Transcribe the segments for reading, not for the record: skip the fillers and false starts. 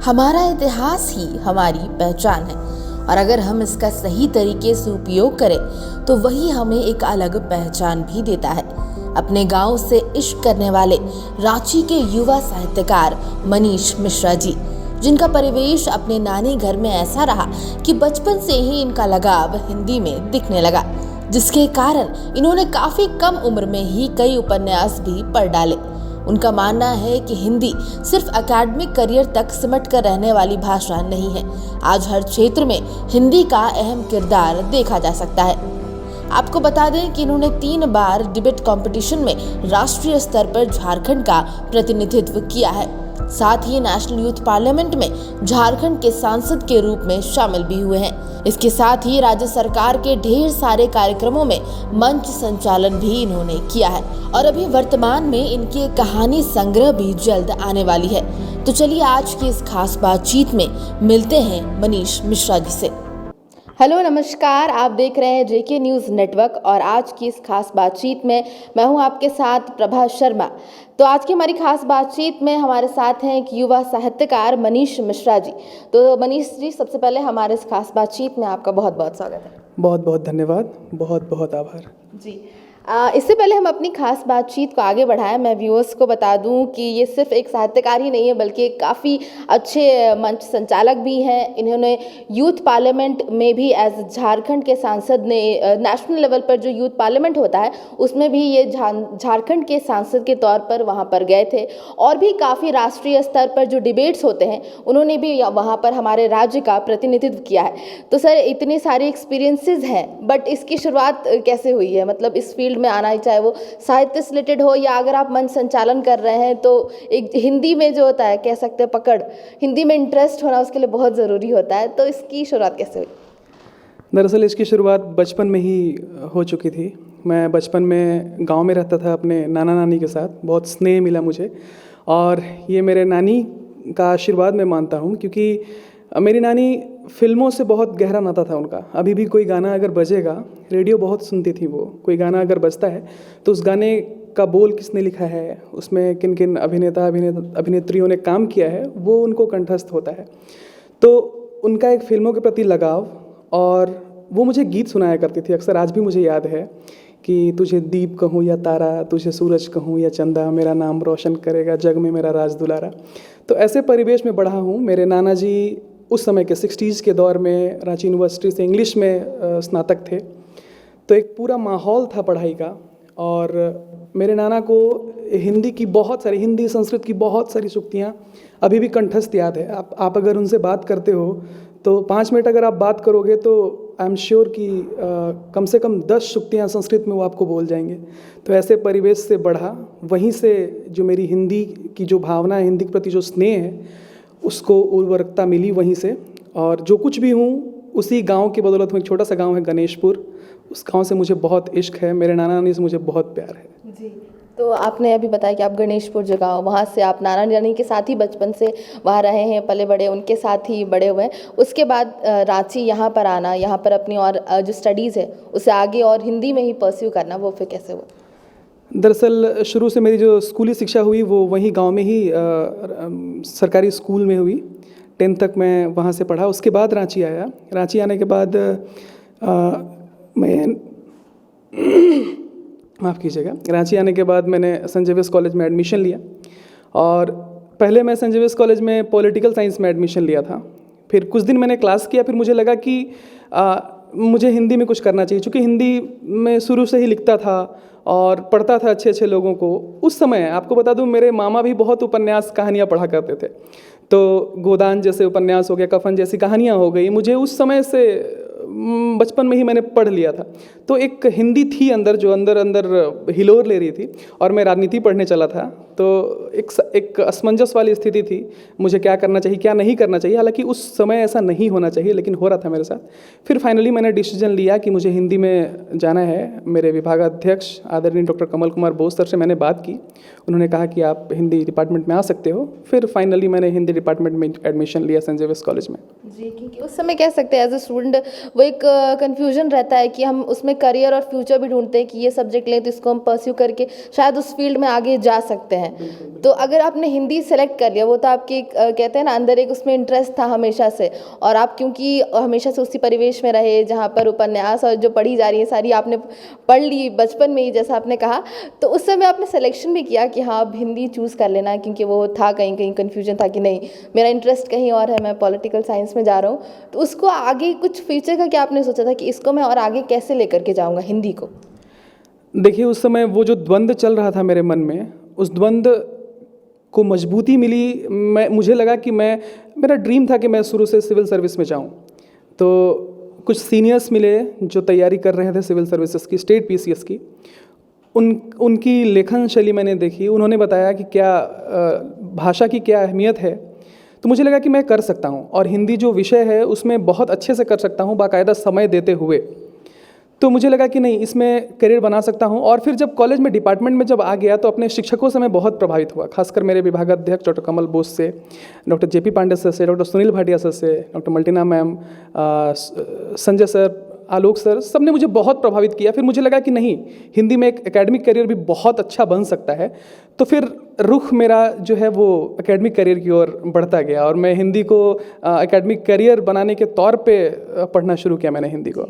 हमारा इतिहास ही हमारी पहचान है और अगर हम इसका सही तरीके से उपयोग करें तो वही हमें एक अलग पहचान भी देता है। अपने गांव से इश्क करने वाले रांची के युवा साहित्यकार मनीष मिश्रा जी, जिनका परिवेश अपने नानी घर में ऐसा रहा कि बचपन से ही इनका लगाव हिंदी में दिखने लगा, जिसके कारण इन्होंने काफी कम उम्र में ही कई उपन्यास भी पढ़ डाले। उनका मानना है कि हिंदी सिर्फ एकेडमिक करियर तक सिमट कर रहने वाली भाषा नहीं है। आज हर क्षेत्र में हिंदी का अहम किरदार देखा जा सकता है। आपको बता दें कि इन्होंने 3 बार डिबेट कंपटीशन में राष्ट्रीय स्तर पर झारखंड का प्रतिनिधित्व किया है। साथ ही नेशनल यूथ पार्लियामेंट में झारखंड के सांसद के रूप में शामिल भी हुए हैं। इसके साथ ही राज्य सरकार के ढेर सारे कार्यक्रमों में मंच संचालन भी इन्होंने किया है और अभी वर्तमान में इनकी एक कहानी संग्रह भी जल्द आने वाली है। तो चलिए आज की इस खास बातचीत में मिलते हैं मनीष मिश्रा जी से। हेलो नमस्कार, आप देख रहे हैं जेके न्यूज़ नेटवर्क और आज की इस खास बातचीत में मैं हूं आपके साथ प्रभा शर्मा। तो आज की हमारी खास बातचीत में हमारे साथ हैं एक युवा साहित्यकार मनीष मिश्रा जी। तो मनीष जी, सबसे पहले हमारे इस खास बातचीत में आपका बहुत बहुत स्वागत है। बहुत बहुत धन्यवाद, बहुत बहुत आभार जी। इससे पहले हम अपनी खास बातचीत को आगे बढ़ाएं, मैं व्यूअर्स को बता दूं कि ये सिर्फ एक साहित्यकार ही नहीं है बल्कि एक काफ़ी अच्छे मंच संचालक भी हैं। इन्होंने यूथ पार्लियामेंट में भी एज झारखंड के सांसद ने नेशनल लेवल पर जो यूथ पार्लियामेंट होता है उसमें भी ये झारखंड के सांसद के तौर पर वहाँ पर गए थे और भी काफ़ी राष्ट्रीय स्तर पर जो डिबेट्स होते हैं उन्होंने भी वहाँ पर हमारे राज्य का प्रतिनिधित्व किया है। तो सर, इतने सारे एक्सपीरियंसेस हैं, बट इसकी शुरुआत कैसे हुई है? मतलब इस फील्ड में आना ही, चाहे वो साहित्य से रिलेटेड हो या अगर आप मंच संचालन कर रहे हैं तो एक हिंदी में जो होता है, कह सकते हैं पकड़, हिंदी में इंटरेस्ट होना उसके लिए बहुत ज़रूरी होता है। तो इसकी शुरुआत कैसे हुई? दरअसल इसकी शुरुआत बचपन में ही हो चुकी थी। मैं बचपन में गांव में रहता था अपने नाना नानी के साथ। बहुत स्नेह मिला मुझे और ये मेरे नानी का आशीर्वाद मैं मानता हूँ, क्योंकि मेरी नानी फिल्मों से बहुत गहरा नाता था उनका। अभी भी कोई गाना अगर बजेगा, रेडियो बहुत सुनती थी वो, कोई गाना अगर बजता है तो उस गाने का बोल किसने लिखा है, उसमें किन किन अभिनेत्रियों ने काम किया है, वो उनको कंठस्थ होता है। तो उनका एक फिल्मों के प्रति लगाव, और वो मुझे गीत सुनाया करती थी अक्सर। आज भी मुझे याद है कि तुझे दीप कहूँ या तारा, तुझे सूरज कहूँ या चंदा, मेरा नाम रोशन करेगा जग में मेरा राज दुलारा। तो ऐसे परिवेश में बढ़ा हूँ। मेरे नाना जी उस समय के 60s के दौर में रांची यूनिवर्सिटी से इंग्लिश में स्नातक थे, तो एक पूरा माहौल था पढ़ाई का। और मेरे नाना को हिंदी संस्कृत की बहुत सारी सूक्तियाँ अभी भी कंठस्थ याद है। आप अगर उनसे बात करते हो तो 5 मिनट अगर आप बात करोगे तो आई एम श्योर कि कम से कम 10 सूक्तियाँ संस्कृत में वो आपको बोल जाएंगे। तो ऐसे परिवेश से बढ़ा, वहीं से जो मेरी हिंदी की जो भावना है, हिंदी के प्रति जो स्नेह है, उसको उर्वरकता मिली वहीं से। और जो कुछ भी हूँ उसी गांव की बदौलत हूँ। एक छोटा सा गांव है गणेशपुर, उस गांव से मुझे बहुत इश्क है, मेरे नाना नानी से मुझे बहुत प्यार है। जी। तो आपने अभी बताया कि आप गणेशपुर जो गाँव, वहाँ से आप नाना नानी के साथ ही बचपन से वहाँ रहे हैं, पले बड़े, उनके साथ ही बड़े हुए हैं। उसके बाद रांची यहाँ पर आना, यहाँ पर अपनी और जो स्टडीज़ है उसे आगे और हिंदी में ही परस्यू करना, वो फिर कैसे हुआ? दरअसल शुरू से मेरी जो स्कूली शिक्षा हुई वो वहीं गांव में ही सरकारी स्कूल में हुई। 10th तक मैं वहाँ से पढ़ा। उसके बाद रांची आया। रांची आने के बाद मैं माफ़ कीजिएगा, रांची आने के बाद मैंने सेंट जेवियर्स कॉलेज में एडमिशन लिया। और पहले मैं सेंट जेवियर्स कॉलेज में पॉलिटिकल साइंस में एडमिशन लिया था। फिर कुछ दिन मैंने क्लास किया, फिर मुझे लगा कि मुझे हिंदी में कुछ करना चाहिए, क्योंकि हिंदी में शुरू से ही लिखता था और पढ़ता था अच्छे अच्छे लोगों को। उस समय आपको बता दूं, मेरे मामा भी बहुत उपन्यास कहानियाँ पढ़ा करते थे। तो गोदान जैसे उपन्यास हो गया, कफन जैसी कहानियाँ हो गई, मुझे उस समय से बचपन में ही मैंने पढ़ लिया था। तो एक हिंदी थी अंदर, जो अंदर हिलोर ले रही थी, और मैं राजनीति पढ़ने चला था। तो एक असमंजस वाली स्थिति थी, मुझे क्या करना चाहिए क्या नहीं करना चाहिए। हालांकि उस समय ऐसा नहीं होना चाहिए, लेकिन हो रहा था मेरे साथ। फिर फाइनली मैंने डिसीजन लिया कि मुझे हिंदी में जाना है। मेरे विभागाध्यक्ष आदरणीय डॉक्टर कमल कुमार बोस सर से मैंने बात की, उन्होंने कहा कि आप हिंदी डिपार्टमेंट में आ सकते हो। फिर फाइनली मैंने हिंदी डिपार्टमेंट में एडमिशन लिया सेंट जेवियर्स कॉलेज में। जी, क्योंकि उस समय कह सकते हैं एज ए स्टूडेंट वो एक कन्फ्यूजन रहता है कि हम उसमें करियर और फ्यूचर भी ढूंढते हैं कि ये सब्जेक्ट लें तो इसको हम परस्यू करके शायद उस फील्ड में आगे जा सकते हैं। तो अगर आपने हिंदी सेलेक्ट कर लिया, वो तो आपकी कहते हैं ना अंदर एक उसमें इंटरेस्ट था हमेशा से, और आप क्योंकि हमेशा से उसी परिवेश में रहे जहाँ पर उपन्यास और जो पढ़ी जा रही है सारी आपने पढ़ ली बचपन में ही, जैसा आपने कहा, तो उस समय आपने सिलेक्शन भी किया कि हाँ अब हिंदी चूज़ कर लेना, क्योंकि वो था कहीं कहीं कन्फ्यूजन था कि नहीं मेरा इंटरेस्ट कहीं और है, मैं पॉलिटिकल साइंस में जा रहा हूँ। तो उसको आगे कुछ फ्यूचर का क्या आपने सोचा था कि इसको मैं और आगे कैसे लेकर के जाऊँगा हिंदी को? देखिए, उस समय वो जो द्वंद्व चल रहा था मेरे मन में, उस द्वंद्व को मजबूती मिली। मुझे लगा कि मेरा ड्रीम था कि मैं शुरू से सिविल सर्विस में जाऊं। तो कुछ सीनियर्स मिले जो तैयारी कर रहे थे सिविल सर्विसेज की, स्टेट पीसीएस की। उनकी लेखन शैली मैंने देखी, उन्होंने बताया कि क्या भाषा की क्या अहमियत है। तो मुझे लगा कि मैं कर सकता हूँ, और हिंदी जो विषय है उसमें बहुत अच्छे से कर सकता हूँ, बाकायदा समय देते हुए। तो मुझे लगा कि नहीं, इसमें करियर बना सकता हूँ। और फिर जब कॉलेज में डिपार्टमेंट में जब आ गया तो अपने शिक्षकों से मैं बहुत प्रभावित हुआ, खासकर मेरे विभागाध्यक्ष डॉक्टर कमल बोस से, डॉक्टर जेपी पांडे सर से, डॉक्टर सुनील भाटिया सर से, डॉक्टर मल्टीना मैम, संजय सर, आलोक सर, सब ने मुझे बहुत प्रभावित किया। फिर मुझे लगा कि नहीं, हिंदी में एक एकेडमिक करियर भी बहुत अच्छा बन सकता है। तो फिर रुख मेरा जो है वो एकेडमिक करियर की ओर बढ़ता गया, और मैं हिंदी को एकेडमिक करियर बनाने के तौर पे पढ़ना शुरू किया मैंने हिंदी को।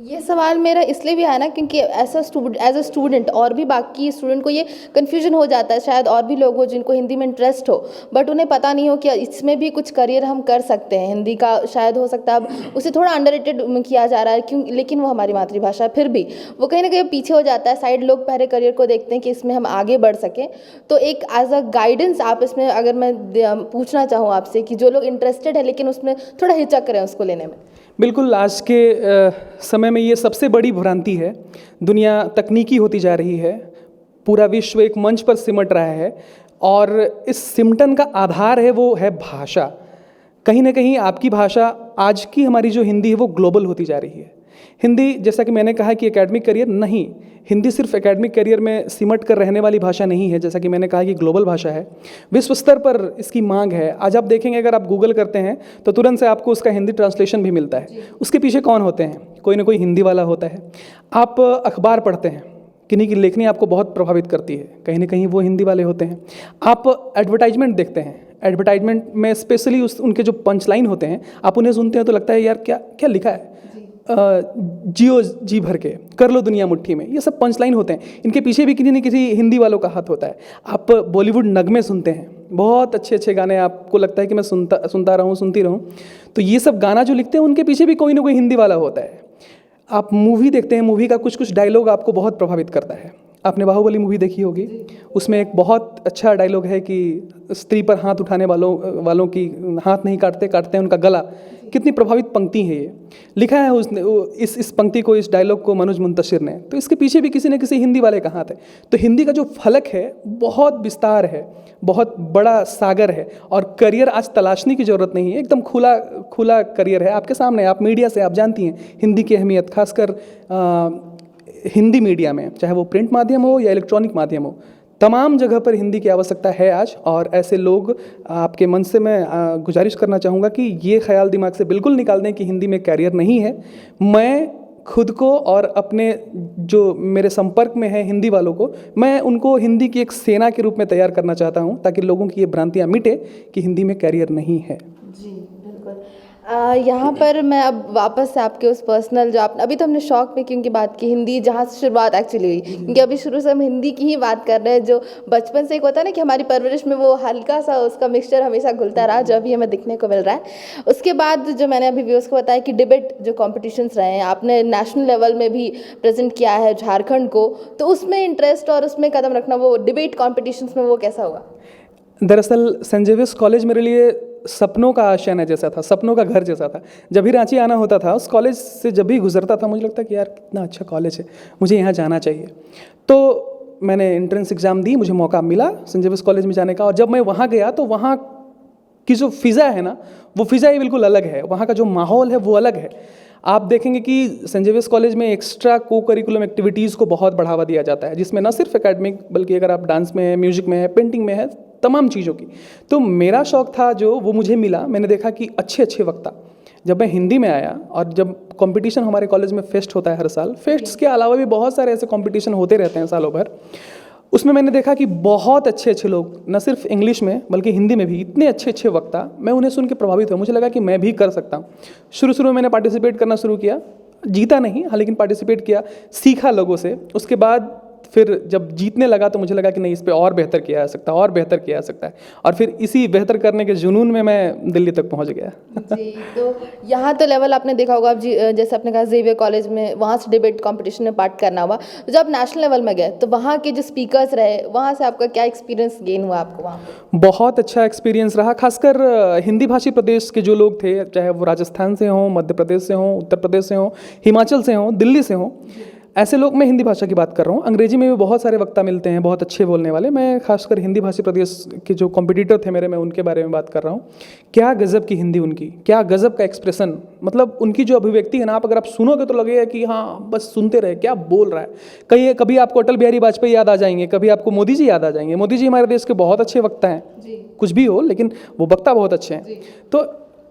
ये सवाल मेरा इसलिए भी आया ना क्योंकि एज अ स्टूडेंट और भी बाकी स्टूडेंट को ये कन्फ्यूजन हो जाता है, शायद और भी लोग हो जिनको हिंदी में इंटरेस्ट हो बट उन्हें पता नहीं हो कि इसमें भी कुछ करियर हम कर सकते हैं। हिंदी का शायद हो सकता है अब उसे थोड़ा अंडररेटेड किया जा रहा है, क्यों, लेकिन वो हमारी मातृभाषा है, फिर भी वो कहीं ना कहीं पीछे हो जाता है। साइड लोग पहले करियर को देखते हैं कि इसमें हम आगे बढ़ सकें। तो एक एज अ गाइडेंस आप इसमें अगर मैं पूछना चाहूँ आपसे कि जो लोग इंटरेस्टेड है लेकिन उसमें थोड़ा हिचक रहे हैं उसको लेने में। बिल्कुल, आज के समय में ये सबसे बड़ी भ्रांति है। दुनिया तकनीकी होती जा रही है, पूरा विश्व एक मंच पर सिमट रहा है, और इस सिमटन का आधार है वो है भाषा। कहीं ना कहीं आपकी भाषा, आज की हमारी जो हिंदी है वो ग्लोबल होती जा रही है। हिंदी, जैसा कि मैंने कहा कि एकेडमिक करियर नहीं, हिंदी सिर्फ एकेडमिक करियर में सिमट कर रहने वाली भाषा नहीं है। जैसा कि मैंने कहा कि ग्लोबल भाषा है, विश्व स्तर पर इसकी मांग है। आज आप देखेंगे, अगर आप गूगल करते हैं तो तुरंत से आपको उसका हिंदी ट्रांसलेशन भी मिलता है। उसके पीछे कौन होते हैं? कोई ना कोई हिंदी वाला होता है। आप अखबार पढ़ते हैं, किन्हीं की लेखनी आपको बहुत प्रभावित करती है, कहीं ना कहीं वो हिंदी वाले होते हैं। आप एडवर्टाइजमेंट देखते हैं, एडवर्टाइजमेंट में स्पेशली उनके जो पंच लाइन होते हैं, आप उन्हें सुनते हैं तो लगता है यार क्या क्या लिखा है, जियो जी भर के, कर लो दुनिया मुट्ठी में, ये सब पंच लाइन होते हैं। इनके पीछे भी किसी न किसी हिंदी वालों का हाथ होता है। आप बॉलीवुड नगमे सुनते हैं, बहुत अच्छे अच्छे गाने, आपको लगता है कि मैं सुनता रहूँ, सुनती रहूँ। तो ये सब गाना जो लिखते हैं उनके पीछे भी कोई ना कोई हिंदी वाला होता है। आप मूवी देखते हैं, मूवी का कुछ कुछ डायलॉग आपको बहुत प्रभावित करता है। आपने बाहुबली मूवी देखी होगी, उसमें एक बहुत अच्छा डायलॉग है कि स्त्री पर हाथ उठाने वालों की हाथ नहीं काटते, काटते हैं उनका गला। कितनी प्रभावित पंक्ति है ये, लिखा है उसने इस पंक्ति को, इस डायलॉग को मनोज मुंतशिर ने। तो इसके पीछे भी किसी न किसी हिंदी वाले का हाथ है। तो हिंदी का जो फलक है बहुत विस्तार है, बहुत बड़ा सागर है, और करियर आज तलाशने की ज़रूरत नहीं है, एकदम खुला करियर है आपके सामने। आप मीडिया से आप जानती हैं हिंदी की अहमियत, खासकर हिंदी मीडिया में, चाहे वो प्रिंट माध्यम हो या इलेक्ट्रॉनिक माध्यम हो, तमाम जगह पर हिंदी की आवश्यकता है आज। और ऐसे लोग, आपके मन से मैं गुजारिश करना चाहूँगा कि ये ख्याल दिमाग से बिल्कुल निकाल दें कि हिंदी में कैरियर नहीं है। मैं खुद को और अपने जो मेरे संपर्क में है हिंदी वालों को, मैं उनको हिंदी की एक सेना के रूप में तैयार करना चाहता हूँ, ताकि लोगों की ये भ्रांतियाँ मिटे कि हिंदी में कैरियर नहीं है। जी बिल्कुल। यहाँ पर मैं अब वापस से आपके उस पर्सनल जो आप अभी तो हमने शौक में क्योंकि बात की, हिंदी जहाँ से शुरुआत एक्चुअली हुई, क्योंकि अभी शुरू से हम हिंदी की ही बात कर रहे हैं। जो बचपन से एक होता है ना कि हमारी परवरिश में वो हल्का सा उसका मिक्सचर हमेशा घुलता रहा, जो अभी हमें दिखने को मिल रहा है। उसके बाद जो मैंने अभी व्यूअर्स को बताया कि डिबेट जो कॉम्पिटिशन्स रहे हैं, आपने नेशनल लेवल में भी प्रेजेंट किया है झारखंड को, तो उसमें इंटरेस्ट और उसमें कदम रखना, वो डिबेट कॉम्पिटिशन्स में वो कैसा हुआ? दरअसल सेंट जेवियर्स कॉलेज मेरे लिए सपनों का आशियाना जैसा था, सपनों का घर जैसा था। जब भी रांची आना होता था, उस कॉलेज से जब भी गुजरता था, मुझे लगता कि यार कितना अच्छा कॉलेज है, मुझे यहाँ जाना चाहिए। तो मैंने एंट्रेंस एग्ज़ाम दी, मुझे मौका मिला सेंट जेवियर्स कॉलेज में जाने का। और जब मैं वहाँ गया तो वहाँ की जो फ़िज़ा है ना, वो फ़िज़ा ही बिल्कुल अलग है, वहाँ का जो माहौल है वो अलग है। आप देखेंगे कि सेंट जेवियर्स कॉलेज में एक्स्ट्रा को करिकुलम एक्टिविटीज़ को बहुत बढ़ावा दिया जाता है, जिसमें न सिर्फ एकेडमिक बल्कि अगर आप डांस में है, म्यूजिक में है, पेंटिंग में है, तमाम चीज़ों की। तो मेरा शौक़ था जो वो मुझे मिला, मैंने देखा कि अच्छे अच्छे वक्ता, जब मैं हिंदी में आया और जब कंपटीशन हमारे कॉलेज में फेस्ट होता है हर साल, फेस्ट्स के अलावा भी बहुत सारे ऐसे कंपटीशन होते रहते हैं सालों भर, उसमें मैंने देखा कि बहुत अच्छे अच्छे लोग न सिर्फ इंग्लिश में बल्कि हिंदी में भी इतने अच्छे अच्छे वक्ता, मैं उन्हें सुन के प्रभावित हुआ। मुझे लगा कि मैं भी कर सकता हूँ। शुरू में मैंने पार्टिसिपेट करना शुरू किया, जीता नहीं हाँ, लेकिन पार्टिसिपेट किया, सीखा लोगों से। उसके बाद फिर जब जीतने लगा तो मुझे लगा कि नहीं, इस पे और बेहतर किया जा सकता है, और बेहतर किया जा सकता है, और फिर इसी बेहतर करने के जुनून में मैं दिल्ली तक पहुंच गया। जी, तो यहाँ तो लेवल आपने देखा होगा आप जी, जैसे आपने कहा जेवियर कॉलेज में वहाँ से डिबेट कंपटीशन में पार्ट करना हुआ, तो जब आप नेशनल लेवल में गए तो वहाँ के जो स्पीकर्स रहे, वहाँ से आपका क्या एक्सपीरियंस गेन हुआ आपको वहाँ पे? बहुत अच्छा एक्सपीरियंस रहा, खासकर हिंदी भाषी प्रदेश के जो लोग थे, चाहे वो राजस्थान से हों, मध्य प्रदेश से हों, उत्तर प्रदेश से हों, हिमाचल से हों, दिल्ली से हों, ऐसे लोग, मैं हिंदी भाषा की बात कर रहा हूँ। अंग्रेजी में भी बहुत सारे वक्ता मिलते हैं, बहुत अच्छे बोलने वाले। मैं खासकर हिंदी भाषी प्रदेश के जो कॉम्पिटिटर थे मेरे, मैं उनके बारे में बात कर रहा हूँ। क्या गज़ब की हिंदी उनकी, क्या गज़ब का एक्सप्रेशन, मतलब उनकी जो अभिव्यक्ति है ना, आप अगर आप सुनोगे तो लगेगा कि हाँ बस सुनते रहे, क्या बोल रहा है। कभी आपको अटल बिहारी वाजपेयी याद आ जाएंगे, कभी आपको मोदी जी याद आ जाएंगे। मोदी जी हमारे देश के बहुत अच्छे वक्ता हैं, कुछ भी हो लेकिन वो वक्ता बहुत अच्छे हैं। तो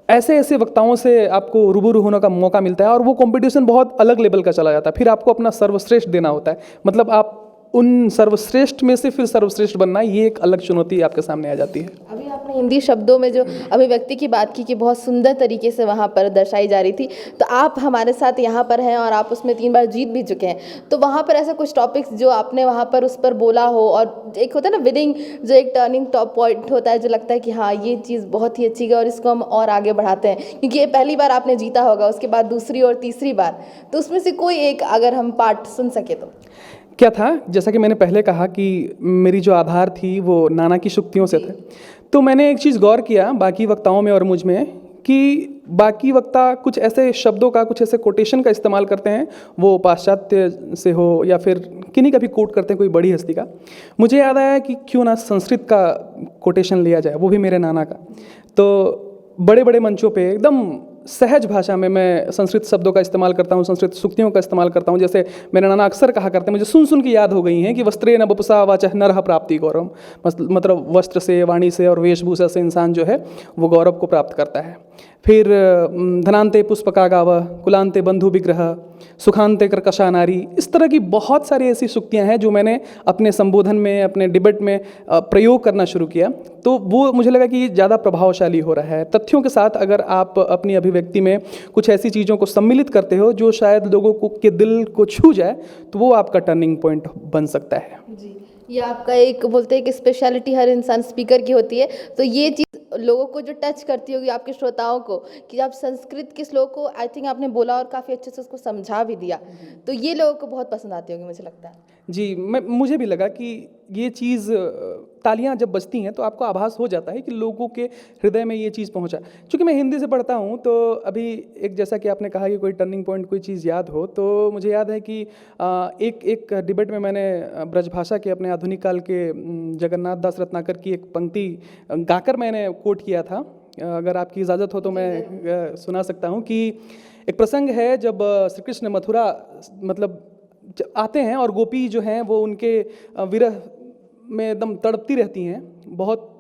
ऐसे ऐसे वक्ताओं से आपको रूबरू होने का मौका मिलता है और वो कंपटीशन बहुत अलग लेवल का चला जाता है। फिर आपको अपना सर्वश्रेष्ठ देना होता है, मतलब आप उन सर्वश्रेष्ठ में से फिर सर्वश्रेष्ठ बनना, ये एक अलग चुनौती आपके सामने आ जाती है। अभी आपने हिंदी शब्दों में जो अभिव्यक्ति की बात की कि बहुत सुंदर तरीके से वहाँ पर दर्शाई जा रही थी, तो आप हमारे साथ यहाँ पर हैं और आप उसमें 3 बार जीत भी चुके हैं। तो वहाँ पर ऐसा कुछ टॉपिक्स जो आपने वहाँ पर उस पर बोला हो, और एक होता है ना विनिंग, जो एक टर्निंग टॉप पॉइंट होता है, जो लगता है कि हाँ ये चीज़ बहुत ही अच्छी है और इसको हम और आगे बढ़ाते हैं, क्योंकि ये पहली बार आपने जीता होगा, उसके बाद दूसरी और तीसरी बार, तो उसमें से कोई एक अगर हम पार्ट सुन सके तो? क्या था, जैसा कि मैंने पहले कहा कि मेरी जो आधार थी वो नाना की शुक्तियों से थे, तो मैंने एक चीज़ गौर किया बाकी वक्ताओं में और मुझ में, कि बाकी वक्ता कुछ ऐसे शब्दों का, कुछ ऐसे कोटेशन का इस्तेमाल करते हैं, वो पाश्चात्य से हो या फिर किन्हीं का भी कोट करते हैं कोई बड़ी हस्ती का। मुझे याद आया कि क्यों ना संस्कृत का कोटेशन लिया जाए, वो भी मेरे नाना का। तो बड़े बड़े मंचों पे एकदम सहज भाषा में मैं संस्कृत शब्दों का इस्तेमाल करता हूँ, संस्कृत सूक्तियों का इस्तेमाल करता हूँ। जैसे मेरे नाना अक्सर कहा करते हैं, मुझे सुन सुन के याद हो गई हैं, कि वस्त्रे न बपुसा वाचः नरः प्राप्ति गौरव, मतलब वस्त्र से, वाणी से और वेशभूषा से इंसान जो है वो गौरव को प्राप्त करता है। फिर धनान्ते पुष्पका गाव, कुलान्ते बंधु विग्रह, सुखान्ते कर्कशा नारी, इस तरह की बहुत सारी ऐसी सूक्तियाँ हैं जो मैंने अपने संबोधन में, अपने डिबेट में प्रयोग करना शुरू किया। तो वो मुझे लगा कि ये ज़्यादा प्रभावशाली हो रहा है। तथ्यों के साथ अगर आप अपनी अभिव्यक्ति में कुछ ऐसी चीज़ों को सम्मिलित करते हो जो शायद लोगों को के दिल को छू जाए, तो वो आपका टर्निंग पॉइंट बन सकता है। जी, ये आपका एक बोलते हैं कि स्पेशलिटी हर इंसान स्पीकर की होती है, तो ये चीज़ लोगों को जो टच करती होगी, आपके श्रोताओं को, कि आप संस्कृत के श्लोक को आई थिंक आपने बोला और काफ़ी अच्छे से उसको समझा भी दिया, तो ये लोगों को बहुत पसंद आती होगी मुझे लगता है। जी, मुझे भी लगा कि ये चीज़, तालियां जब बजती हैं तो आपको आभास हो जाता है कि लोगों के हृदय में ये चीज़ पहुंचा। क्योंकि मैं हिंदी से पढ़ता हूं, तो अभी एक जैसा कि आपने कहा कि कोई टर्निंग पॉइंट, कोई चीज़ याद हो, तो मुझे याद है कि एक डिबेट में मैंने ब्रजभाषा के, अपने आधुनिक काल के जगन्नाथ दास रत्नाकर की एक पंक्ति गाकर मैंने कोट किया था। अगर आपकी इजाज़त हो तो मैं सुना सकता हूँ कि एक प्रसंग है जब श्री कृष्ण मथुरा मतलब आते हैं और गोपी जो हैं वो उनके विरह में एकदम तड़पती रहती हैं। बहुत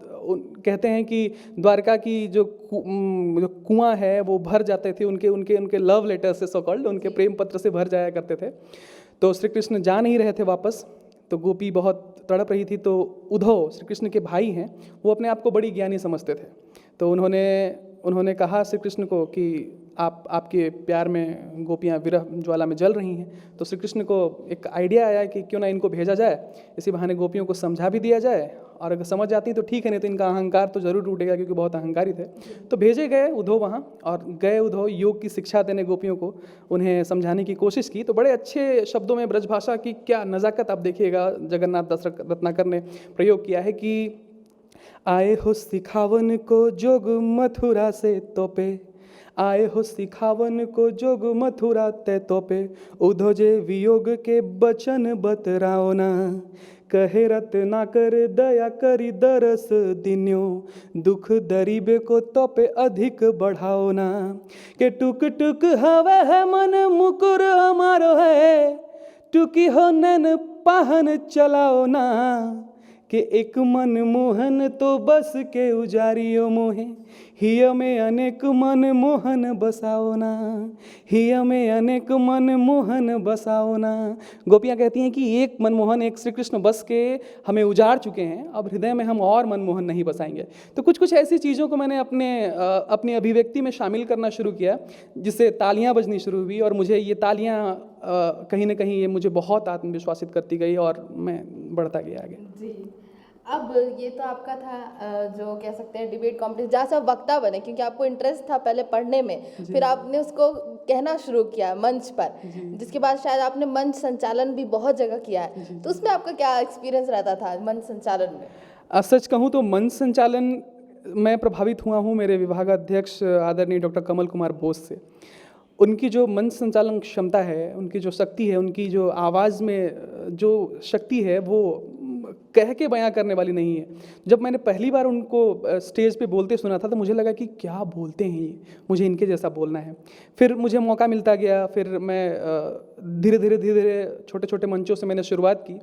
कहते हैं कि द्वारका की जो कुआं है वो भर जाते थे उनके उनके उनके लव लेटर से, सो कॉल्ड उनके प्रेम पत्र से भर जाया करते थे। तो श्री कृष्ण जा नहीं रहे थे वापस, तो गोपी बहुत तड़प रही थी। तो उद्धव श्री कृष्ण के भाई हैं, वो अपने आप को बड़ी ज्ञानी समझते थे। तो उन्होंने कहा श्री कृष्ण को कि आपके प्यार में गोपियाँ विरह ज्वाला में जल रही हैं। तो श्री कृष्ण को एक आइडिया आया कि क्यों ना इनको भेजा जाए, इसी बहाने गोपियों को समझा भी दिया जाए, और अगर समझ आती तो ठीक है, नहीं तो इनका अहंकार तो जरूर टूटेगा, क्योंकि बहुत अहंकारी थे। तो भेजे गए उद्धव वहाँ, और गए उद्धव योग की शिक्षा देने गोपियों को, उन्हें समझाने की कोशिश की। तो बड़े अच्छे शब्दों में ब्रजभाषा की क्या नज़ाकत आप देखिएगा, जगन्नाथ दास रत्नाकर ने प्रयोग किया है कि आए हो सिखावन को जोग मथुरा से तोपे, आए हो सिखावन को जोग मथुरा ते तोपे, उद्धव जे वियोग के बचन बतराओ ना, कहे रत्नाकर दया करी दरस दिन्यो, दुख दरीबे को तोपे अधिक बढ़ाओ ना, के टुक टुक हवे है मन मुकुर हमारो है, टुकी हो नैन पाहन चलाओ ना, कि एक मन मोहन तो बस के उजारियो मोहे, हिय में अनेक मन मोहन बसाओ ना, हिय में अनेक मन मोहन बसाओ ना। गोपियाँ कहती हैं कि एक मनमोहन, एक श्री कृष्ण बस के हमें उजाड़ चुके हैं, अब हृदय में हम और मनमोहन नहीं बसाएंगे। तो कुछ कुछ ऐसी चीज़ों को मैंने अपनी अभिव्यक्ति में शामिल करना शुरू किया, जिससे तालियां बजनी शुरू हुई, और मुझे ये तालियां कहीं ना कहीं ये मुझे बहुत आत्मविश्वासित करती गई और मैं बढ़ता गया आगे। जी, अब ये तो आपका था जो कह सकते हैं डिबेट कॉम्पिटिशन, जहाँ से आप वक्ता बने, क्योंकि आपको इंटरेस्ट था पहले पढ़ने में, फिर आपने उसको कहना शुरू किया मंच पर, जिसके बाद शायद आपने मंच संचालन भी बहुत जगह किया है। तो उसमें आपका क्या एक्सपीरियंस रहता था मंच संचालन में? सच कहूँ तो मंच संचालन मैं प्रभावित हुआ हूँ मेरे विभागाध्यक्ष आदरणीय डॉक्टर कमल कुमार बोस से। उनकी जो मंच संचालन क्षमता है, उनकी जो शक्ति है, उनकी जो आवाज़ में जो शक्ति है, वो कह के बयां करने वाली नहीं है। जब मैंने पहली बार उनको स्टेज पे बोलते सुना था तो मुझे लगा कि क्या बोलते हैं ये, मुझे इनके जैसा बोलना है। फिर मुझे मौका मिलता गया, फिर मैं धीरे धीरे छोटे छोटे मंचों से मैंने शुरुआत की।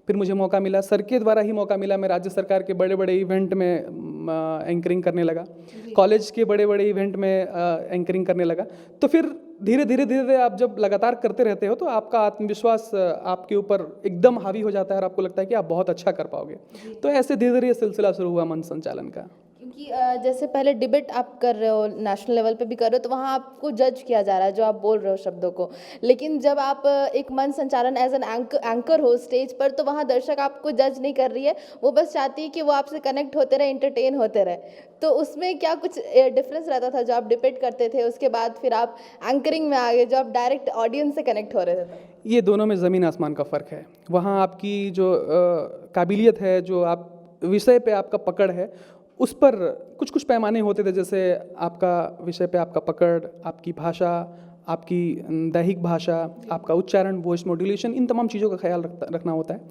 फिर मुझे मौका मिला, सर के द्वारा ही मौका मिला, मैं राज्य सरकार के बड़े बड़े इवेंट में एंकरिंग करने लगा, कॉलेज के बड़े बड़े इवेंट में एंकरिंग करने लगा। तो फिर धीरे धीरे आप जब लगातार करते रहते हो तो आपका आत्मविश्वास आपके ऊपर एकदम हावी हो जाता है और आपको लगता है कि आप बहुत अच्छा कर पाओगे। तो ऐसे धीरे धीरे सिलसिला शुरू हुआ मंच संचालन का। क्योंकि जैसे पहले डिबेट आप कर रहे हो, नेशनल लेवल पे भी कर रहे हो, तो वहाँ आपको जज किया जा रहा है जो आप बोल रहे हो शब्दों को। लेकिन जब आप एक मंच संचालन एज एन एंकर हो स्टेज पर, तो वहाँ दर्शक आपको जज नहीं कर रही है, वो बस चाहती है कि वो आपसे कनेक्ट होते रहे, एंटरटेन होते रहे। तो उसमें क्या कुछ डिफरेंस रहता था जो आप डिबेट करते थे, उसके बाद फिर आप एंकरिंग में आ गए जो आप डायरेक्ट ऑडियंस से कनेक्ट हो रहे थे? ये दोनों में ज़मीन आसमान का फ़र्क है। वहाँ आपकी जो काबिलियत है, जो आप विषय पे आपका पकड़ है, उस पर कुछ कुछ पैमाने होते थे। जैसे आपका विषय पे आपका पकड़, आपकी भाषा, आपकी दैहिक भाषा, आपका उच्चारण, वॉइस मॉड्यूलेशन, इन तमाम चीज़ों का ख्याल रखना होता है।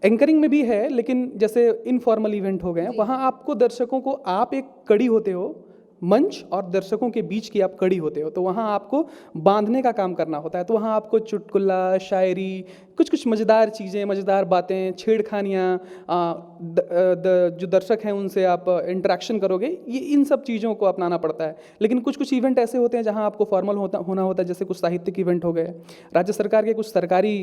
एंकरिंग में भी है, लेकिन जैसे इनफॉर्मल इवेंट हो गए हैं, वहाँ आपको दर्शकों को, आप एक कड़ी होते हो, मंच और दर्शकों के बीच की आप कड़ी होते हो, तो वहाँ आपको बांधने का काम करना होता है। तो वहाँ आपको चुटकुला, शायरी, कुछ कुछ मज़ेदार चीज़ें, मज़ेदार बातें, छेड़खानियाँ, जो दर्शक हैं उनसे आप इंटरेक्शन करोगे, ये इन सब चीज़ों को अपनाना पड़ता है। लेकिन कुछ कुछ इवेंट ऐसे होते हैं जहाँ आपको फॉर्मल होना होता है, जैसे कुछ साहित्यिक इवेंट हो गए, राज्य सरकार के कुछ सरकारी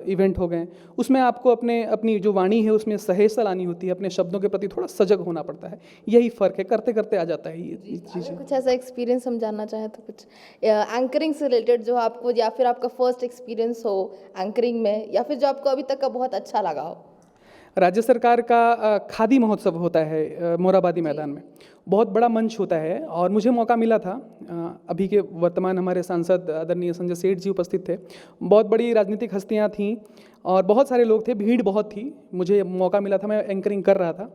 इवेंट हो गए, उसमें आपको अपनी जो वाणी है उसमें सहेसा लानी होती है, अपने शब्दों के प्रति थोड़ा सजग होना पड़ता है। यही फ़र्क है, करते करते आ जाता है ये चीज़ें। कुछ ऐसा एक्सपीरियंस हम जानना चाहें तो कुछ एंकरिंग से रिलेटेड जो आपको, या फिर आपका फर्स्ट एक्सपीरियंस हो एंकरिंग में, या फिर जो आपको अभी तक का बहुत अच्छा लगा हो? राज्य सरकार का खादी महोत्सव होता है मोराबादी मैदान में, बहुत बड़ा मंच होता है, और मुझे मौका मिला था। अभी के वर्तमान हमारे सांसद आदरणीय संजय सेठ जी उपस्थित थे, बहुत बड़ी राजनीतिक हस्तियां थीं और बहुत सारे लोग थे, भीड़ बहुत थी। मुझे मौका मिला था, मैं एंकरिंग कर रहा था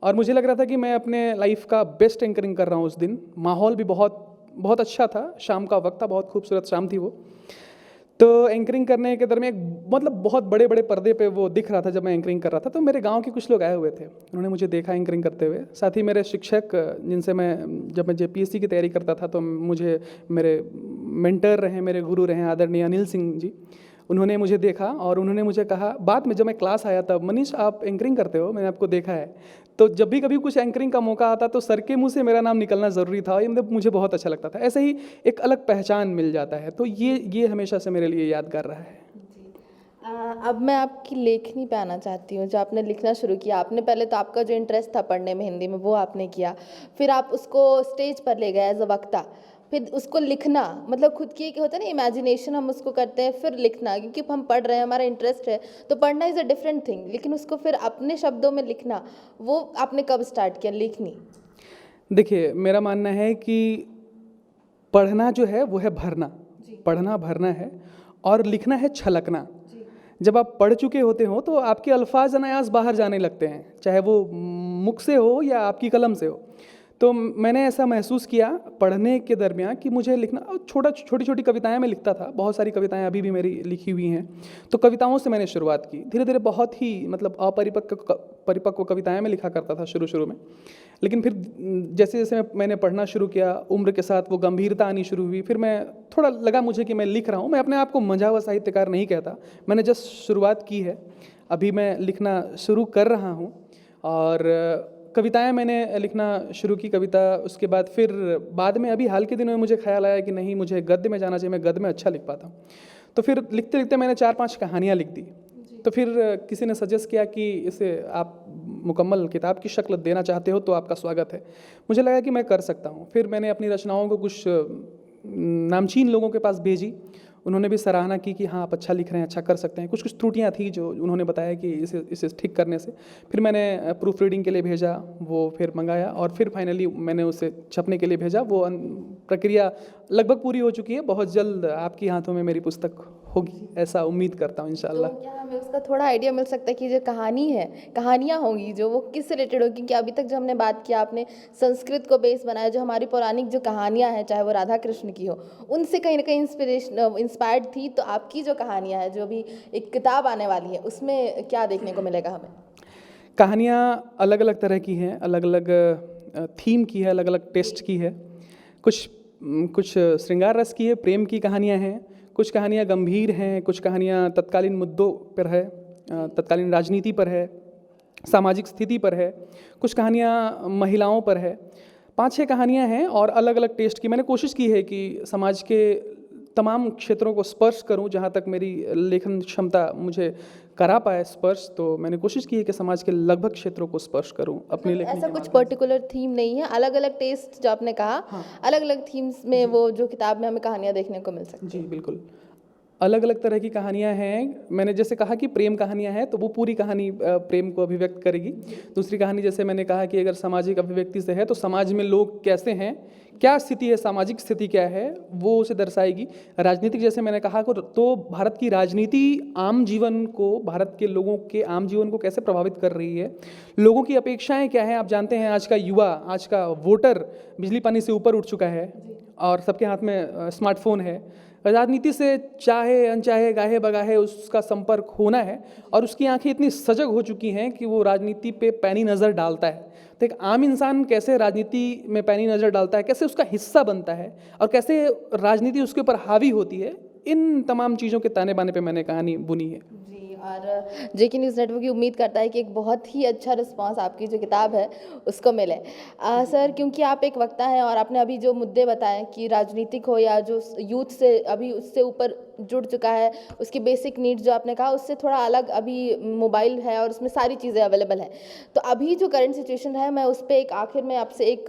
और मुझे लग रहा था कि मैं अपने लाइफ का बेस्ट एंकरिंग कर रहा हूँ उस दिन। माहौल भी बहुत अच्छा था, शाम का वक्त था, बहुत खूबसूरत शाम थी वो। तो एंकरिंग करने के दरमियान मतलब बहुत बड़े बड़े पर्दे पे वो दिख रहा था जब मैं एंकरिंग कर रहा था। तो मेरे गांव के कुछ लोग आए हुए थे, उन्होंने मुझे देखा एंकरिंग करते हुए। साथ ही मेरे शिक्षक, जिनसे जब मैं JPSC की तैयारी करता था, तो मुझे मेरे मेंटर रहे, मेरे गुरु रहे आदरणीय अनिल सिंह जी, उन्होंने मुझे देखा और उन्होंने मुझे कहा, बाद में जब मैं क्लास आया तब, मनीष आप एंकरिंग करते हो, मैंने आपको देखा है। तो जब भी कभी कुछ एंकरिंग का मौका आता तो सर के मुंह से मेरा नाम निकलना ज़रूरी था, ये मतलब मुझे बहुत अच्छा लगता था। ऐसे ही एक अलग पहचान मिल जाता है, तो ये हमेशा से मेरे लिए यादगार रहा है। अब मैं आपकी लेखनी पे आना चाहती हूँ, जो आपने लिखना शुरू किया। आपने पहले तो आपका जो इंटरेस्ट था पढ़ने में हिंदी में, वो आपने किया, फिर आप उसको स्टेज पर ले गए एज अ वक्ता, फिर उसको लिखना, मतलब खुद की एक होता है ना इमेजिनेशन, हम उसको करते हैं, फिर लिखना, क्योंकि हम पढ़ रहे हैं, हमारा इंटरेस्ट है, तो पढ़ना इज़ अ डिफरेंट थिंग, लेकिन उसको फिर अपने शब्दों में लिखना, वो आपने कब स्टार्ट किया लेखनी? देखिए, मेरा मानना है कि पढ़ना जो है वो है भरना, पढ़ना भरना है, और लिखना है छलकना। जब आप पढ़ चुके होते हो तो आपके अल्फाज अनायास बाहर जाने लगते हैं, चाहे वो मुख से हो या आपकी कलम से हो। तो मैंने ऐसा महसूस किया पढ़ने के दरमियान कि मुझे लिखना, छोटी छोटी कविताएं मैं लिखता था, बहुत सारी कविताएं अभी भी मेरी लिखी हुई हैं। तो कविताओं से मैंने शुरुआत की, धीरे धीरे बहुत ही मतलब परिपक्व कविताएं मैं लिखा करता था शुरू में। लेकिन फिर जैसे जैसे मैंने पढ़ना शुरू किया, उम्र के साथ वो गंभीरता आनी शुरू हुई। फिर मैं थोड़ा लगा मुझे कि मैं लिख रहा हूँ। मैं अपने आप को मंझा हुआ साहित्यकार नहीं कहता, मैंने जस्ट शुरुआत की है, अभी मैं लिखना शुरू कर रहा हूँ। और कविताएं मैंने लिखना शुरू की कविता। उसके बाद फिर बाद में अभी हाल के दिनों में मुझे ख्याल आया कि नहीं, मुझे गद्य में जाना चाहिए, मैं गद्य में अच्छा लिख पाता हूँ। तो फिर लिखते लिखते मैंने 4-5 कहानियाँ लिख दी। तो फिर किसी ने सजेस्ट किया कि इसे आप मुकम्मल किताब की शक्ल देना चाहते हो तो आपका स्वागत है। मुझे लगा कि मैं कर सकता हूँ। फिर मैंने अपनी रचनाओं को कुछ नामचीन लोगों के पास भेजी। उन्होंने भी सराहना की कि हाँ, आप अच्छा लिख रहे हैं, अच्छा कर सकते हैं। कुछ कुछ त्रुटियाँ थी जो उन्होंने बताया कि इसे ठीक करने से। फिर मैंने प्रूफ रीडिंग के लिए भेजा, वो फिर मंगाया और फिर फाइनली मैंने उसे छपने के लिए भेजा। वो प्रक्रिया लगभग पूरी हो चुकी है। बहुत जल्द आपके हाथों में मेरी पुस्तक होगी, ऐसा उम्मीद करता हूँ इंशाल्लाह। तो क्या हमें उसका थोड़ा आइडिया मिल सकता है कि जो कहानी है, कहानियाँ होंगी जो वो किस रिलेटेड होगी? कि अभी तक जो हमने बात किया, आपने संस्कृत को बेस बनाया, जो हमारी पौराणिक जो कहानियाँ हैं, चाहे वो राधा कृष्ण की हो, उनसे कहीं ना कहीं इंस्पायर्ड थी। तो आपकी जो कहानियाँ हैं, जो भी एक किताब आने वाली है, उसमें क्या देखने को मिलेगा हमें? कहानियाँ अलग अलग तरह की हैं, अलग अलग थीम की है, अलग अलग टेस्ट की है। कुछ श्रृंगार रस की है, प्रेम की कहानियाँ हैं, कुछ कहानियाँ गंभीर हैं, कुछ कहानियाँ तत्कालीन मुद्दों पर है, तत्कालीन राजनीति पर है, सामाजिक स्थिति पर है, कुछ कहानियाँ महिलाओं पर है। 5-6 कहानियाँ हैं और अलग अलग टेस्ट की। मैंने कोशिश की है कि समाज के तमाम क्षेत्रों को स्पर्श करूं, जहां तक मेरी लेखन क्षमता मुझे करा पाए स्पर्श। तो मैंने कोशिश की है कि समाज के लगभग क्षेत्रों को स्पर्श करूं अपने लेखन ऐसा के कुछ माध्यम पर्टिकुलर थीम नहीं है, अलग अलग टेस्ट जो आपने कहा, अलग अलग थीम्स में वो जो किताब में हमें कहानियाँ देखने को मिल सकती से। जी बिल्कुल, अलग अलग तरह की कहानियाँ हैं। मैंने जैसे कहा कि प्रेम कहानियाँ हैं, तो वो पूरी कहानी प्रेम को अभिव्यक्त करेगी। दूसरी कहानी जैसे मैंने कहा कि अगर सामाजिक अभिव्यक्ति से है तो समाज में लोग कैसे हैं, क्या स्थिति है, सामाजिक स्थिति क्या है, वो उसे दर्शाएगी। राजनीतिक जैसे मैंने कहा तो भारत की राजनीति आम जीवन को, भारत के लोगों के आम जीवन को कैसे प्रभावित कर रही है, लोगों की अपेक्षाएं क्या हैं। आप जानते हैं आज का युवा, आज का वोटर बिजली पानी से ऊपर उठ चुका है और सबके हाथ में स्मार्टफोन है। राजनीति से चाहे अनचाहे, गाहे बगाहे उसका संपर्क होना है और उसकी आंखें इतनी सजग हो चुकी हैं कि वो राजनीति पे पैनी नज़र डालता है। तो एक आम इंसान कैसे राजनीति में पैनी नज़र डालता है, कैसे उसका हिस्सा बनता है और कैसे राजनीति उसके ऊपर हावी होती है, इन तमाम चीज़ों के ताने बाने पे मैंने कहानी बुनी है। जी। और जेके न्यूज़ नेटवर्क की उम्मीद करता है कि एक बहुत ही अच्छा रिस्पांस आपकी जो किताब है उसको मिले। सर, क्योंकि आप एक वक्ता हैं और आपने अभी जो मुद्दे बताए कि राजनीतिक हो या जो यूथ से अभी उससे ऊपर जुड़ चुका है, उसकी बेसिक नीड्स जो आपने कहा उससे थोड़ा अलग, अभी मोबाइल है और उसमें सारी चीज़ें अवेलेबल हैं। तो अभी जो करंट सिचुएशन है, मैं उस पर एक आखिर में आपसे एक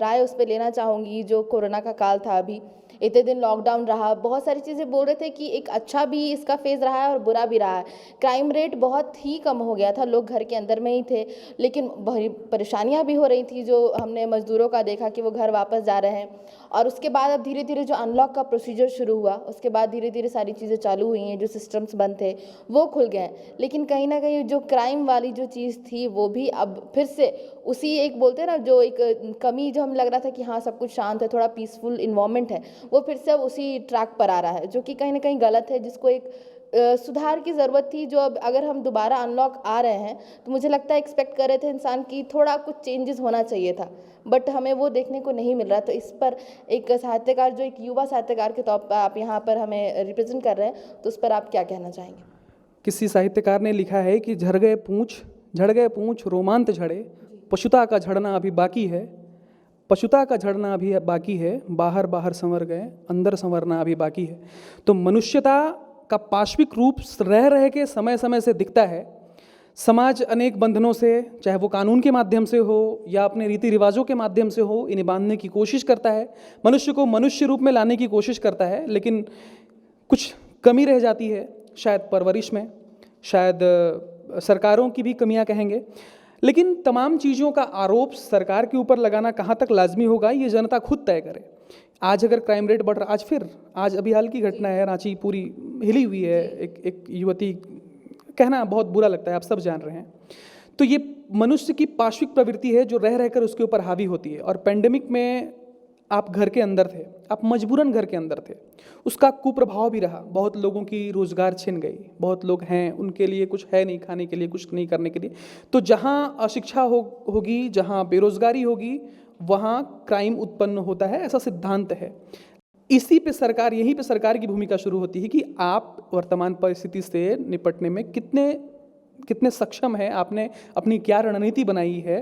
राय उस पर लेना चाहूँगी। जो कोरोना का काल था, अभी इतने दिन लॉकडाउन रहा, बहुत सारी चीज़ें बोल रहे थे कि एक अच्छा भी इसका फेज़ रहा है और बुरा भी रहा है। क्राइम रेट बहुत ही कम हो गया था, लोग घर के अंदर में ही थे, लेकिन बड़ी परेशानियां भी हो रही थी। जो हमने मजदूरों का देखा कि वो घर वापस जा रहे हैं। और उसके बाद अब धीरे धीरे जो अनलॉक का प्रोसीजर शुरू हुआ, उसके बाद धीरे धीरे सारी चीज़ें चालू हुई हैं, जो सिस्टम्स बंद थे वो खुल गए हैं। लेकिन कहीं ना कहीं जो क्राइम वाली जो चीज़ थी वो भी अब फिर से उसी, एक बोलते हैं ना, जो एक कमी जो हमें लग रहा था कि हाँ सब कुछ शांत है, थोड़ा पीसफुल इन्वायरमेंट है, वो फिर से अब उसी ट्रैक पर आ रहा है, जो कि कहीं ना कहीं गलत है, जिसको एक सुधार की ज़रूरत थी। जो अब अगर हम दोबारा अनलॉक आ रहे हैं तो मुझे लगता है एक्सपेक्ट कर रहे थे इंसान की थोड़ा कुछ चेंजेस होना चाहिए था, बट हमें वो देखने को नहीं मिल रहा। तो इस पर एक साहित्यकार, जो एक युवा साहित्यकार के तौर पर आप यहाँ पर हमें रिप्रेजेंट कर रहे हैं, तो उस पर आप क्या कहना चाहेंगे? किसी साहित्यकार ने लिखा है कि झड़ गए पूंछ रोमांत झड़े, पशुता का झड़ना अभी बाकी है, पशुता का झड़ना अभी बाकी है, बाहर बाहर संवर गए, अंदर संवरना अभी बाकी है। तो मनुष्यता का पाश्विक रूप रह रह के समय समय से दिखता है। समाज अनेक बंधनों से, चाहे वो कानून के माध्यम से हो या अपने रीति रिवाजों के माध्यम से हो, इन्हें बांधने की कोशिश करता है, मनुष्य को मनुष्य रूप में लाने की कोशिश करता है। लेकिन कुछ कमी रह जाती है, शायद परवरिश में, शायद सरकारों की भी कमियां कहेंगे। लेकिन तमाम चीज़ों का आरोप सरकार के ऊपर लगाना कहाँ तक लाजमी होगा, ये जनता खुद तय करे। आज अगर क्राइम रेट बढ़ रहा, आज अभी हाल की घटना है, रांची पूरी हिली हुई है, एक युवती, कहना बहुत बुरा लगता है, आप सब जान रहे हैं। तो ये मनुष्य की पाश्विक प्रवृत्ति है जो रह रहकर उसके ऊपर हावी होती है। और पेंडेमिक में आप घर के अंदर थे, आप मजबूरन घर के अंदर थे, उसका कुप्रभाव भी रहा। बहुत लोगों की रोजगार छिन गई, बहुत लोग हैं उनके लिए कुछ है नहीं खाने के लिए, कुछ नहीं करने के लिए। तो जहाँ अशिक्षा होगी, जहाँ बेरोजगारी होगी, वहाँ क्राइम उत्पन्न होता है, ऐसा सिद्धांत है। यहीं पे सरकार की भूमिका शुरू होती है कि आप वर्तमान परिस्थिति से निपटने में कितने सक्षम हैं, आपने अपनी क्या रणनीति बनाई है।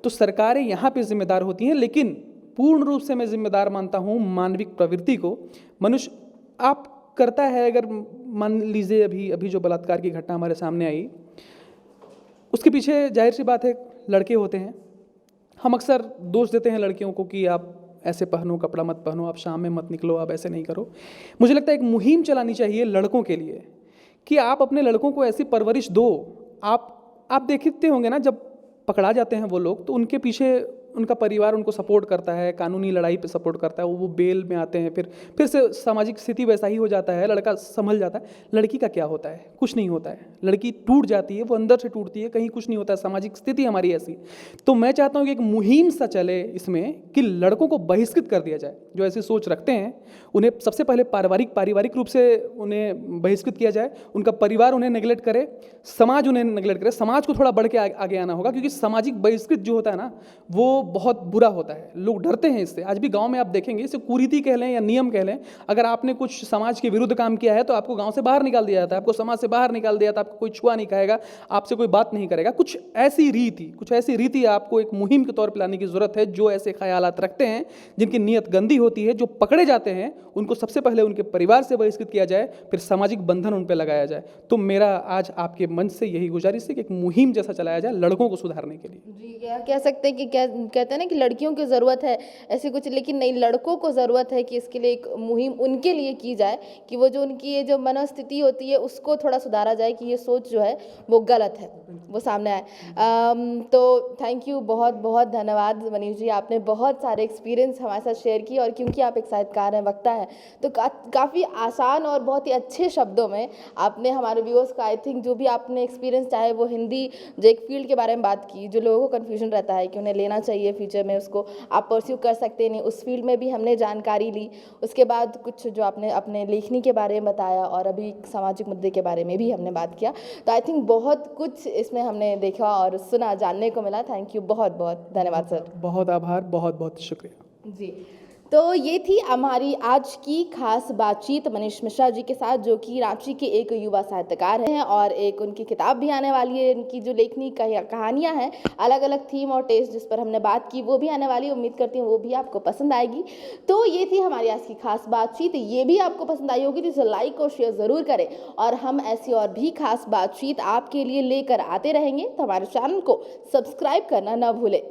तो सरकारें यहाँ पे जिम्मेदार होती हैं, लेकिन पूर्ण रूप से मैं जिम्मेदार मानता हूँ मानविक प्रवृत्ति को। मनुष्य आप करता है, अगर मान लीजिए अभी जो बलात्कार की घटना हमारे सामने आई, उसके पीछे जाहिर सी बात है लड़के होते हैं। हम अक्सर दोष देते हैं लड़कियों को कि आप ऐसे पहनो, कपड़ा मत पहनो, आप शाम में मत निकलो, आप ऐसे नहीं करो। मुझे लगता है एक मुहिम चलानी चाहिए लड़कों के लिए कि आप अपने लड़कों को ऐसी परवरिश दो। आप देखते होंगे ना, जब पकड़ा जाते हैं वो लोग, तो उनके पीछे उनका परिवार उनको सपोर्ट करता है, कानूनी लड़ाई पे सपोर्ट करता है, वो बेल में आते हैं, फिर से सामाजिक स्थिति वैसा ही हो जाता है, लड़का संभल जाता है। लड़की का क्या होता है? कुछ नहीं होता है। लड़की टूट जाती है, वो अंदर से टूटती है, कहीं कुछ नहीं होता है। सामाजिक स्थिति हमारी ऐसी। तो मैं चाहता हूँ कि एक मुहिम सा चले इसमें कि लड़कों को बहिष्कृत कर दिया जाए। जो ऐसी सोच रखते हैं उन्हें सबसे पहले पारिवारिक रूप से उन्हें बहिष्कृत किया जाए, उनका परिवार उन्हें नेगलेक्ट करे, समाज उन्हें नेगलेक्ट करे। समाज को थोड़ा बढ़ के आगे आना होगा, क्योंकि सामाजिक बहिष्कृत जो होता है ना, वो बहुत बुरा होता है। लोग डरते हैं इससे। आज भी गांव में आप देखेंगे, इसे कुरीति कह लें या नियम कह लें, अगर आपने कुछ समाज के विरुद्ध काम किया है तो आपको गांव से बाहर निकाल दिया जाता है, आपको समाज से बाहर निकाल दिया जाता है, आपको कोई छुआ नहीं खाएगा, आपसे कोई बात नहीं करेगा। कुछ ऐसी रीति आपको एक मुहिम के तौर पर लाने की जरूरत है। जो ऐसे ख्यालात रखते हैं, जिनकी नीयत गंदी होती है, जो पकड़े जाते हैं, उनको सबसे पहले उनके परिवार से बहिष्कृत किया जाए, फिर सामाजिक बंधन उन पर लगाया जाए। तो मेरा आज आपके मंच से यही गुजारिश है कि एक मुहिम जैसा चलाया जाए लड़कों को सुधारने के लिए। जी, क्या कह सकते हैं कि क्या कहते हैं ना कि लड़कियों की ज़रूरत है ऐसी कुछ, लेकिन नहीं, लड़कों को ज़रूरत है कि इसके लिए एक मुहिम उनके लिए की जाए कि वो जो उनकी ये जो मनोस्थिति होती है उसको थोड़ा सुधारा जाए कि ये सोच जो है वो गलत है, वो सामने आए। तो थैंक यू, बहुत बहुत धन्यवाद मनीष जी, आपने बहुत सारे एक्सपीरियंस हमारे साथ शेयर किए। और क्योंकि आप एक साहित्यकार हैं, वक्ता हैं, तो काफ़ी आसान और बहुत ही अच्छे शब्दों में आपने हमारे व्यूअर्स का, आई थिंक जो भी आपने एक्सपीरियंस, चाहे वो हिंदी जो एक फील्ड के बारे में बात की, जो लोगों को कन्फ्यूजन रहता है कि उन्हें लेना चाहिए फ्यूचर में, उसको आप परस्यू कर सकते नहीं, उस फील्ड में भी हमने जानकारी ली। उसके बाद कुछ जो आपने अपने लेखनी के बारे में बताया, और अभी सामाजिक मुद्दे के बारे में भी हमने बात किया। तो आई थिंक बहुत कुछ इसमें हमने देखा और सुना, जानने को मिला। थैंक यू, बहुत बहुत धन्यवाद सर। बहुत आभार, बहुत बहुत शुक्रिया जी। तो ये थी हमारी आज की खास बातचीत मनीष मिश्रा जी के साथ, जो कि रांची के एक युवा साहित्यकार हैं, और एक उनकी किताब भी आने वाली है। इनकी जो लेखनी कहानियां हैं, अलग अलग थीम और टेस्ट जिस पर हमने बात की, वो भी आने वाली है। उम्मीद करती हूँ वो भी आपको पसंद आएगी। तो ये थी हमारी आज की खास बातचीत। ये भी आपको पसंद आई होगी तो इसे लाइक और शेयर ज़रूर करें, और हम ऐसी और भी खास बातचीत आपके लिए लेकर आते रहेंगे। तो हमारे चैनल को सब्सक्राइब करना ना भूलें।